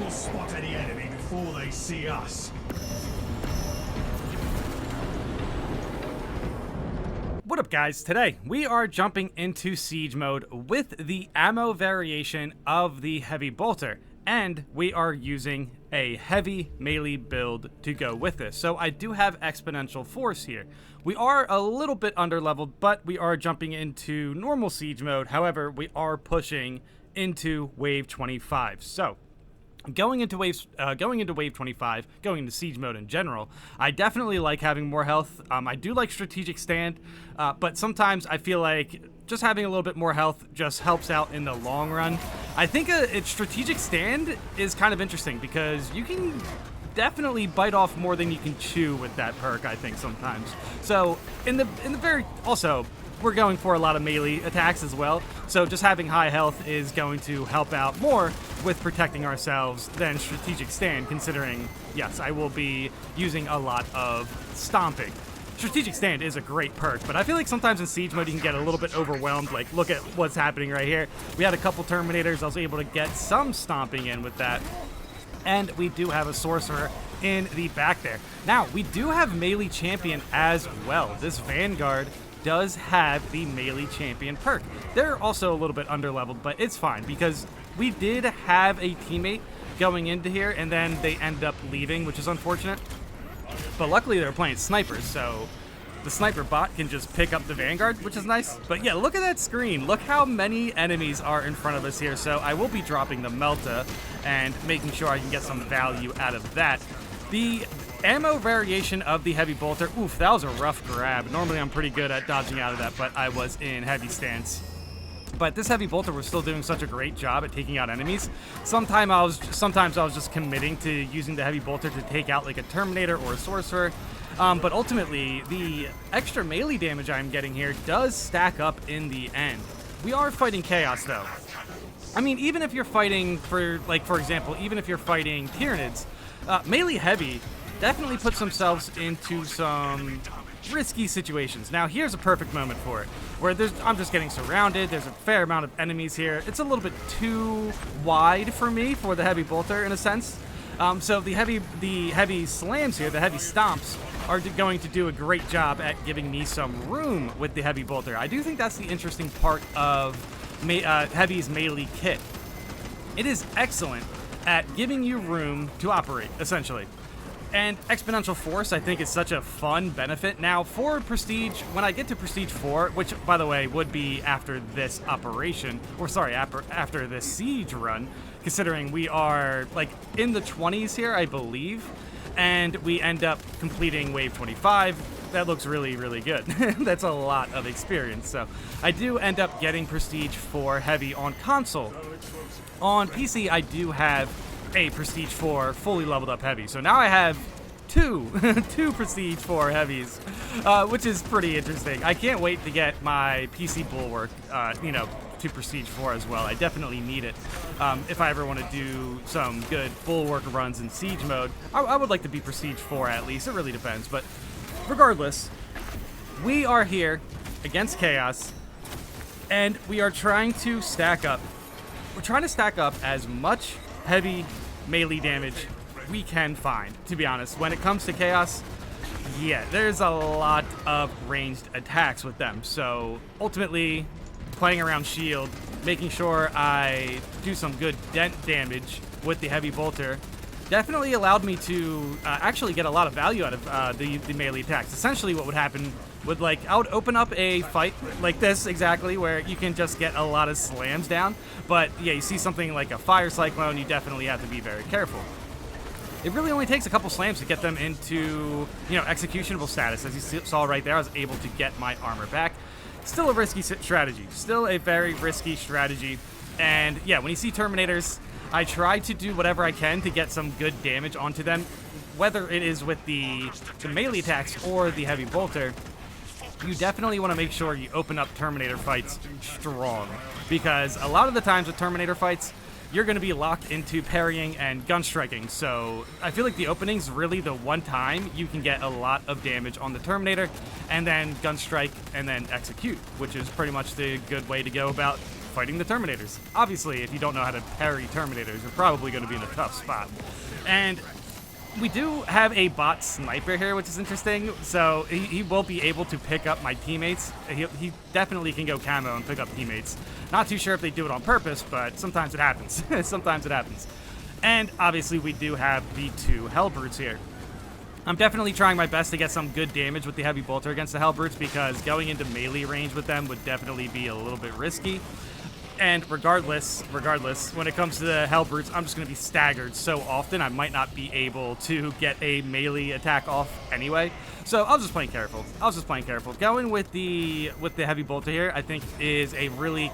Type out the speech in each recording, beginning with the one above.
We'll spot any enemy before they see us. What up, guys? Today we are jumping into siege mode with the ammo variation of the heavy bolter, and we are using a heavy melee build to go with this. So I do have exponential force here. We are a little bit underleveled, but we are jumping into normal siege mode. However, we are pushing into wave 25. So going into wave 25, going into siege mode in general, I definitely like having more health. I do like strategic stand, but sometimes I feel like just having a little bit more health just helps out in the long run. I think a strategic stand is kind of interesting because you can definitely bite off more than you can chew with that perk, I think, sometimes. So in the very, also, we're going for a lot of melee attacks as well, so just having high health is going to help out more with protecting ourselves than strategic stand, considering, yes, I will be using a lot of stomping. Strategic stand is a great perk, but I feel like sometimes in siege mode you can get a little bit overwhelmed. Like, look at what's happening right here. We had a couple Terminators. I was able to get some stomping in with that, and we do have a sorcerer in the back there. Now, we do have melee champion as well. This Vanguard does have the melee champion perk. They're also a little bit underleveled, but it's fine because we did have a teammate going into here and then they ended up leaving, which is unfortunate. But luckily they're playing snipers, so the sniper bot can just pick up the Vanguard, which is nice. But yeah, look at that screen. Look how many enemies are in front of us here. So I will be dropping the Melta and making sure I can get some value out of that. The ammo variation of the heavy bolter, oof, that was a rough grab. Normally I'm pretty good at dodging out of that, but I was in heavy stance. But this heavy bolter was still doing such a great job at taking out enemies. Sometimes I was just committing to using the heavy bolter to take out like a Terminator or a sorcerer. But ultimately, the extra melee damage I'm getting here does stack up in the end. We are fighting chaos though. I mean, even if you're fighting for example, even if you're fighting Tyranids, melee heavy definitely puts themselves into some risky situations. Now, here's a perfect moment for it, where I'm just getting surrounded. There's a fair amount of enemies here. It's a little bit too wide for me for the heavy bolter in a sense. So the heavy slams here, the heavy stomps, are going to do a great job at giving me some room with the heavy bolter. I do think that's the interesting part of Heavy's melee kit. It is excellent at giving you room to operate, essentially. And exponential force, I think, is such a fun benefit. Now, for Prestige, when I get to Prestige 4, which, by the way, would be after this operation, or sorry, after this siege run, considering we are, like, in the 20s here, I believe, and we end up completing Wave 25, that looks really, really good. That's a lot of experience. So I do end up getting Prestige 4 Heavy on console. On PC, I do have a Prestige 4 fully leveled up heavy. So now I have two Prestige 4 heavies, which is pretty interesting. I can't wait to get my PC Bulwark, to Prestige 4 as well. I definitely need it if I ever want to do some good Bulwark runs in Siege mode. I would like to be Prestige 4 at least. It really depends. But regardless, we are here against Chaos, and we are trying to stack up. We're trying to stack up as much heavy melee damage we can find, to be honest. When it comes to Chaos, yeah, there's a lot of ranged attacks with them. So ultimately, playing around shield, making sure I do some good dent damage with the heavy bolter definitely allowed me to actually get a lot of value out of the melee attacks. Essentially what would happen would, I would open up a fight like this exactly, where you can just get a lot of slams down. But yeah, you see something like a fire cyclone, you definitely have to be very careful. It really only takes a couple slams to get them into, executionable status. As you saw right there, I was able to get my armor back. Still a risky strategy. Still a very risky strategy. And yeah, when you see Terminators, I try to do whatever I can to get some good damage onto them, whether it is with the melee attacks or the heavy bolter. You definitely want to make sure you open up Terminator fights strong, because a lot of the times with Terminator fights, you're going to be locked into parrying and gun striking. So I feel like the opening's really the one time you can get a lot of damage on the Terminator, and then gun strike and then execute, which is pretty much the good way to go about fighting the Terminators. Obviously, if you don't know how to parry Terminators, you're probably going to be in a tough spot. And we do have a bot sniper here, which is interesting. So he will be able to pick up my teammates. He definitely can go camo and pick up teammates. Not too sure if they do it on purpose, but sometimes it happens. Sometimes it happens. And obviously, we do have the 2 Hellbrutes here. I'm definitely trying my best to get some good damage with the Heavy Bolter against the Hellbrutes, because going into melee range with them would definitely be a little bit risky. And regardless, when it comes to the Hellbrutes, I'm just going to be staggered so often I might not be able to get a melee attack off anyway. So I was just playing careful. Going with the Heavy Bolter here, I think, is a really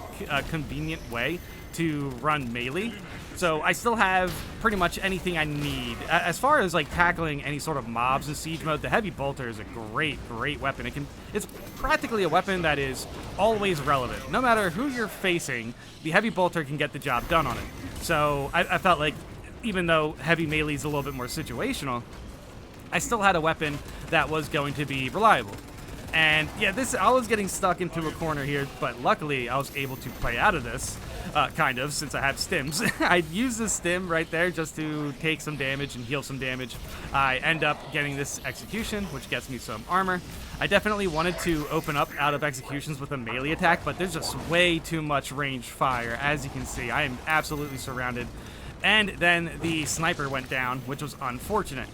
convenient way to run melee. So I still have pretty much anything I need. As far as like tackling any sort of mobs in siege mode, the Heavy Bolter is a great weapon. It's practically a weapon that is always relevant. No matter who you're facing, the Heavy Bolter can get the job done on it. So I felt like, even though heavy melee is a little bit more situational, I still had a weapon that was going to be reliable. And yeah, I was getting stuck into a corner here, but luckily I was able to play out of this, kind of, since I have stims. I use this stim right there just to take some damage and heal some damage. I end up getting this execution, which gets me some armor. I definitely wanted to open up out of executions with a melee attack, but there's just way too much ranged fire. As you can see, I am absolutely surrounded. And then the sniper went down, which was unfortunate.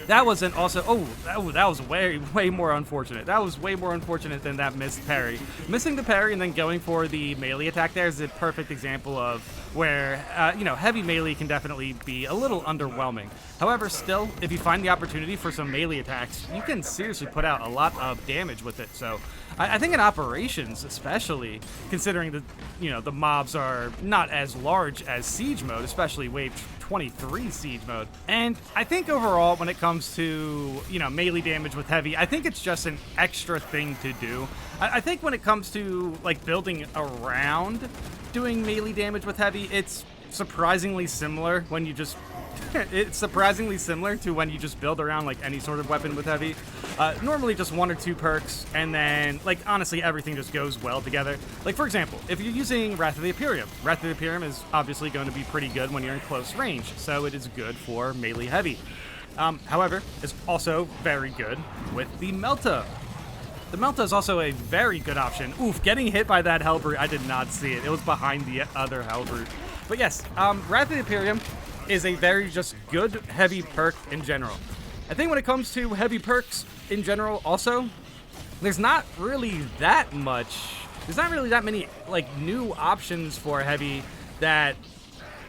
That wasn't also, that was way more unfortunate. That was way more unfortunate than that missed parry. Missing the parry and then going for the melee attack there is a perfect example of where, heavy melee can definitely be a little underwhelming. However, still, if you find the opportunity for some melee attacks, you can seriously put out a lot of damage with it. So I think in operations, especially, considering that, the mobs are not as large as siege mode, especially wave 23 siege mode. And I think overall, when it comes to, melee damage with heavy, I think it's just an extra thing to do. I think when it comes to, like, building around doing melee damage with heavy, it's surprisingly similar when you just it's surprisingly similar to when you just build around like any sort of weapon with heavy. Normally just 1 or 2 perks, and then like honestly everything just goes well together. Like for example, if you're using Wrath of the Imperium is obviously going to be pretty good when you're in close range, so it is good for melee heavy. However, it's also very good with the Melta. The Melta is also a very good option. Oof, getting hit by that Hellbrute, I did not see it. It was behind the other Hellbrute. But yes, Wrath of the Imperium is a very just good heavy perk in general. I think when it comes to heavy perks in general also, there's not really that many like new options for heavy that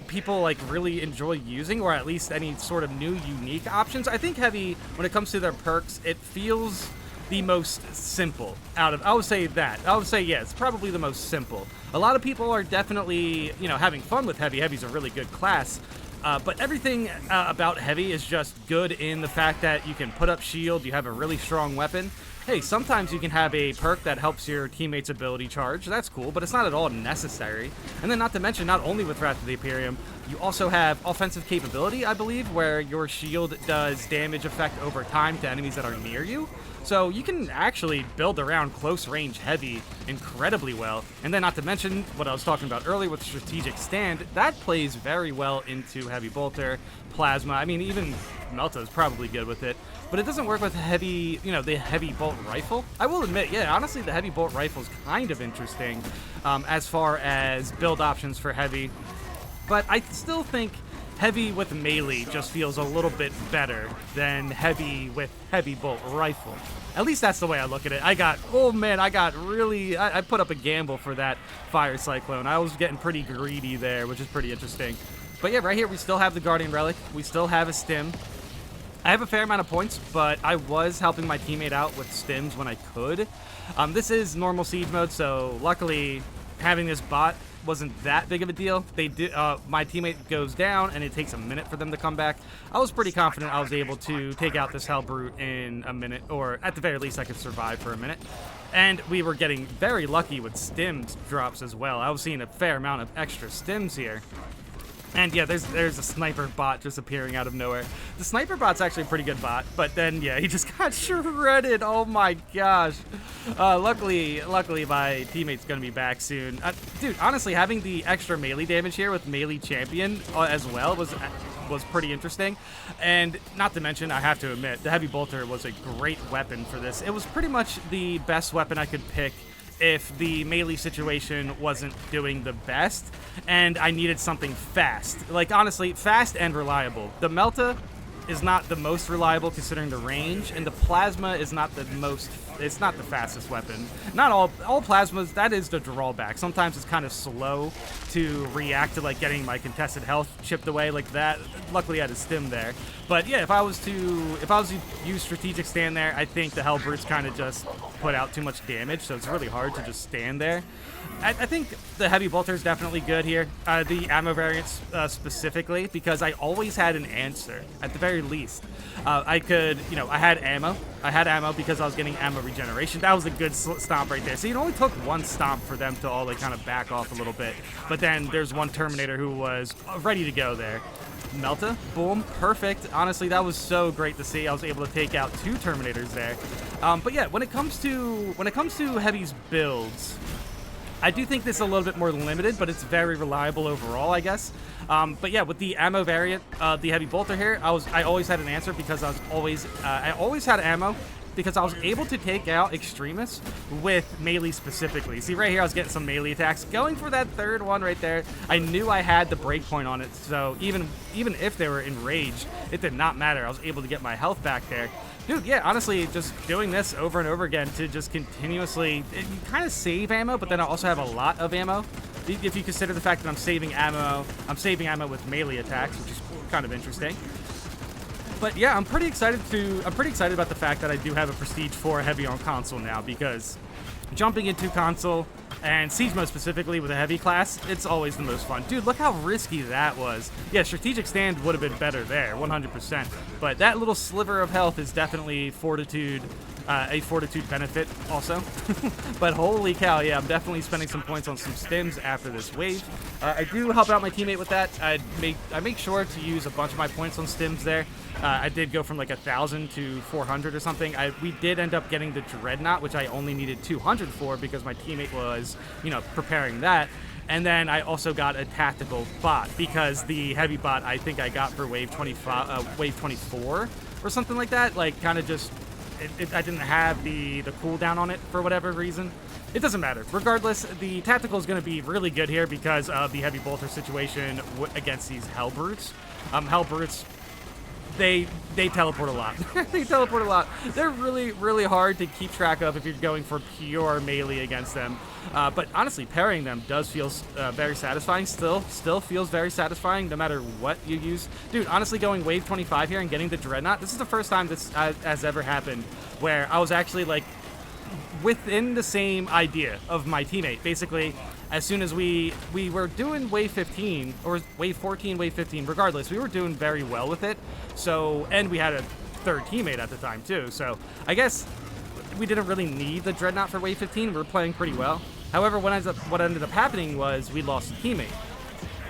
people like really enjoy using, or at least any sort of new unique options. I think heavy, when it comes to their perks, it feels the most simple out of, I would say, yeah, it's probably the most simple. A lot of people are definitely, having fun with heavy. Heavy's a really good class. But everything about heavy is just good in the fact that you can put up shield, you have a really strong weapon. Hey, sometimes you can have a perk that helps your teammate's ability charge. That's cool, but it's not at all necessary. And then not to mention, not only with Wrath of the Imperium, you also have offensive capability, I believe, where your shield does damage effect over time to enemies that are near you. So you can actually build around close range heavy incredibly well. And then not to mention what I was talking about earlier with strategic stand, that plays very well into Heavy Bolter, Plasma. I mean, even Melta is probably good with it. But it doesn't work with heavy, the Heavy Bolt Rifle. I will admit, yeah, honestly, the Heavy Bolt Rifle is kind of interesting as far as build options for heavy. But I still think heavy with melee just feels a little bit better than heavy with Heavy Bolt Rifle. At least that's the way I look at it. I put up a gamble for that Fire Cyclone. I was getting pretty greedy there, which is pretty interesting. But yeah, right here we still have the Guardian Relic. We still have a stim. I have a fair amount of points, but I was helping my teammate out with stims when I could. This is normal siege mode, so luckily having this bot wasn't that big of a deal. My teammate goes down, and it takes a minute for them to come back. I was pretty confident I was able to take out this Hellbrute in a minute, or at the very least I could survive for a minute. And we were getting very lucky with stims drops as well. I was seeing a fair amount of extra stims here. And yeah, there's a sniper bot just appearing out of nowhere. The sniper bot's actually a pretty good bot, but then yeah, he just got shredded. Oh my gosh. Luckily my teammate's gonna be back soon. Dude, honestly, having the extra melee damage here with melee champion as well was pretty interesting. And not to mention, I have to admit, the heavy bolter was a great weapon for this. It was pretty much the best weapon I could pick if the melee situation wasn't doing the best and I needed something fast. Like, honestly, fast and reliable. The Melta is not the most reliable considering the range, and the plasma is not the most, it's not the fastest weapon. Not all plasmas, that is the drawback. Sometimes it's kind of slow to react to like getting my contested health chipped away like that. Luckily I had a stim there. But yeah, if I was to use strategic stand there, I think the Hellbrutes kind of just put out too much damage, so it's really hard to just stand there. I think the heavy bolter is definitely good here, the ammo variants specifically, because I always had an answer at the very least. I could, you know, I had ammo because I was getting ammo regeneration. That was a good stomp right there. So it only took one stomp for them to all like kind of back off a little bit. But then there's one Terminator who was ready to go there. Melta, boom, perfect. Honestly, that was so great to see. I was able to take out 2 Terminators there. But yeah, when it comes to Heavy's builds, I do think this is a little bit more limited, but it's very reliable overall, I guess. But yeah, with the ammo variant, the heavy bolter here, I always had an answer because I always had ammo because I was able to take out extremists with melee specifically. See right here, I was getting some melee attacks. Going for that third one right there, I knew I had the breakpoint on it, so even if they were enraged, it did not matter. I was able to get my health back there. Dude, yeah, honestly, just doing this over and over again to just continuously, you kind of save ammo, but then I also have a lot of ammo. If you consider the fact that I'm saving ammo with melee attacks, which is kind of interesting. But yeah, I'm pretty excited about the fact that I do have a Prestige 4 heavy on console now, because jumping into console and siege mode specifically with a heavy class, it's always the most fun. Dude, look how risky that was. Yeah, strategic stand would have been better there, 100%. But that little sliver of health is definitely fortitude, a fortitude benefit also. But holy cow, yeah, I'm definitely spending some points on some stims after this wave. I do help out my teammate with that. I make sure to use a bunch of my points on stims there. I did go from like 1,000 to 400 or something. We did end up getting the Dreadnought, which I only needed 200 for because my teammate was, you know, preparing that. And then I also got a tactical bot because the heavy bot I think I got for wave 24 or something like that. Like kind of just, I didn't have the cooldown on it for whatever reason. It doesn't matter. Regardless, the tactical is going to be really good here because of the heavy bolter situation against these Hellbrutes. Hellbrutes, they teleport a lot. They teleport a lot. They're really, really hard to keep track of if you're going for pure melee against them. But honestly, parrying them does feel very satisfying. Still feels very satisfying no matter what you use. Dude, honestly, going wave 25 here and getting the Dreadnought, this is the first time this has ever happened where I was actually like within the same idea of my teammate. Basically, as soon as we were doing wave 15 or wave 14, wave 15, regardless, we were doing very well with it. So, and we had a third teammate at the time too. So I guess we didn't really need the Dreadnought for wave 15. We were playing pretty well. However, what ended up happening was we lost a teammate.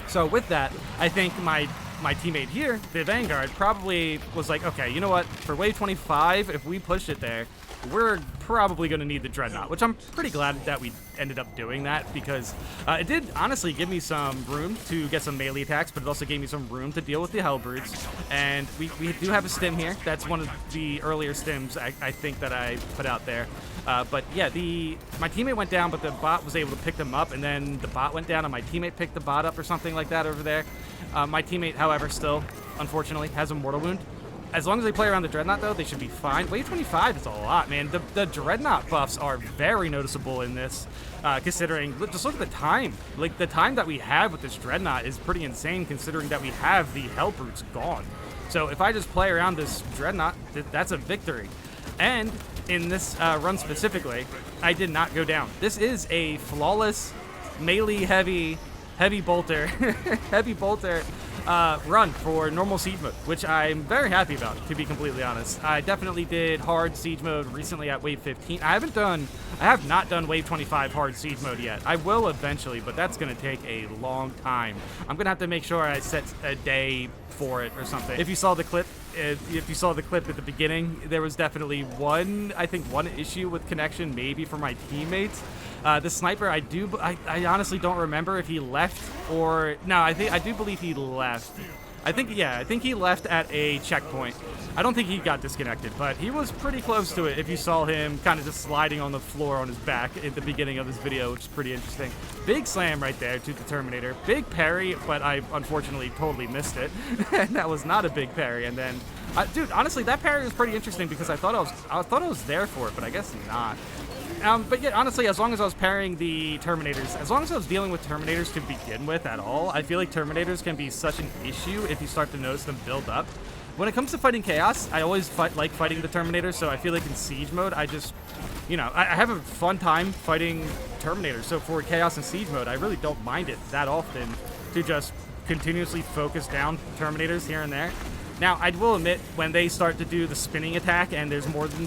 So with that, I think my teammate here, the Vanguard, probably was like, okay, you know what? For wave 25, if we push it there, we're probably going to need the Dreadnought, which I'm pretty glad that we ended up doing that because it did honestly give me some room to get some melee attacks, but it also gave me some room to deal with the Hellbrutes. And we do have a stim here. That's one of the earlier stims I think that I put out there. But yeah, my teammate went down, but the bot was able to pick them up, and then the bot went down and my teammate picked the bot up or something like that over there. My teammate, however, still, unfortunately, has a mortal wound. As long as they play around the Dreadnought, though, they should be fine. Wave 25 is a lot, man. The Dreadnought buffs are very noticeable in this, considering, just look at the time. Like, the time that we have with this Dreadnought is pretty insane, considering that we have the Hellbrutes gone. So if I just play around this Dreadnought, that's a victory. And in this run specifically, I did not go down. This is a flawless, melee heavy bolter, heavy bolter run for normal siege mode, which I'm very happy about, to be completely honest. I definitely did hard siege mode recently at wave 15. I have not done wave 25 hard siege mode yet. I will eventually, but that's going to take a long time. I'm going to have to make sure I set a day for it or something. If you saw the clip at the beginning, there was definitely one issue with connection, maybe for my teammates. The sniper, I honestly don't remember if he left or no. I do believe he left. I think he left at a checkpoint. I don't think he got disconnected, but he was pretty close to it if you saw him kind of just sliding on the floor on his back at the beginning of this video, which is pretty interesting. Big slam right there to the Terminator. Big parry, but I unfortunately totally missed it. And that was not a big parry. And then, dude, honestly, that parry was pretty interesting because I thought I was there for it, but I guess not. But yeah, honestly, as long as I was parrying the Terminators, as long as I was dealing with Terminators to begin with at all, I feel like Terminators can be such an issue if you start to notice them build up. When it comes to fighting Chaos, I always like fighting the Terminators, so I feel like in Siege mode, I just, you know, I have a fun time fighting Terminators. So for Chaos and Siege mode, I really don't mind it that often to just continuously focus down Terminators here and there. Now, I will admit, when they start to do the spinning attack and there's more than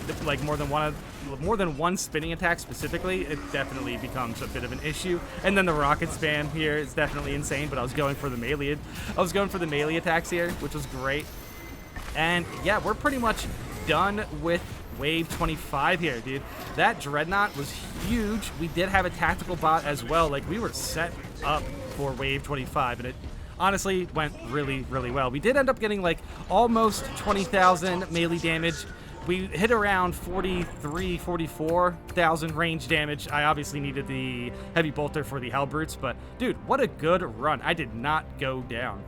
one spinning attack specifically, it definitely becomes a bit of an issue. And then the rocket spam here is definitely insane, but I was going for the melee attacks here, which was great. And yeah, we're pretty much done with wave 25 here, dude. That Dreadnought was huge. We did have a tactical bot as well. Like, we were set up for wave 25, and it honestly went really, really well. We did end up getting like almost 20,000 melee damage. We hit around 44,000 range damage. I obviously needed the heavy bolter for the Hellbrutes, but dude, what a good run. I did not go down.